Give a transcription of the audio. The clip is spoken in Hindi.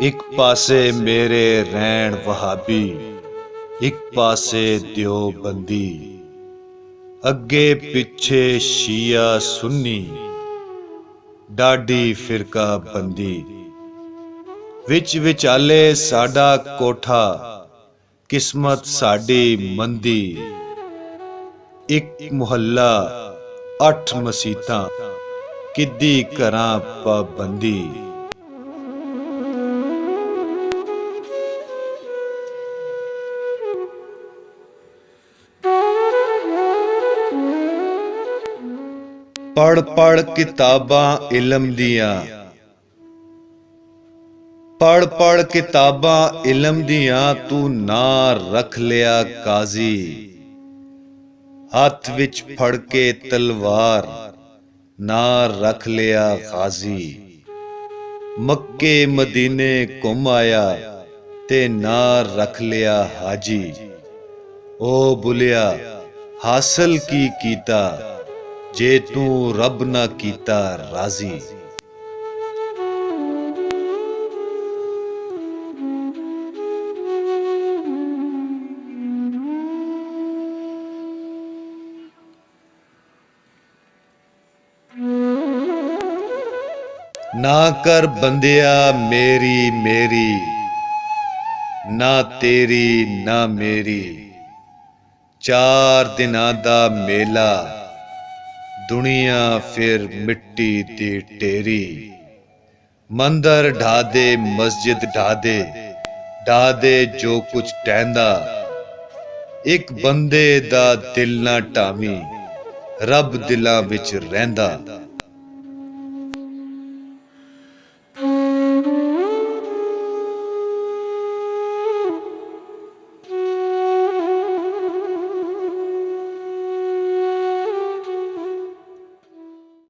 एक पासे मेरे रैन वहाबी, एक पासे देवबंदी, अगे पिछे शिया सुन्नी, डाडी फिरका बंदी। विच विचाले साडा कोठा, किस्मत साडी मंदी। एक मुहल्ला 8 मसीतां, किद्दी करां पाबंदी। पढ़ पढ़ किताबां इलम दियां, पढ़ पढ़ किताबां इलम दियां, तू ना रख लिया काजी। हाथ विच फड़ के तलवार, ना रख लिया गाजी। मक्के मदीने घुम आया, ते ना रख लिया हाजी। ओ बुलिया हासिल की कीता, जे तू रब ना कीता राजी। ना कर बंदिया मेरी मेरी, ना तेरी ना मेरी। 4 दिनां दा मेला, दुनिया फिर मिट्टी दी ढेरी। मंदिर ढा दे मस्जिद ढा दे जो कुछ टहंदा। एक बंदे दा दिल ना टावी, रब दिलां विच रहिंदा।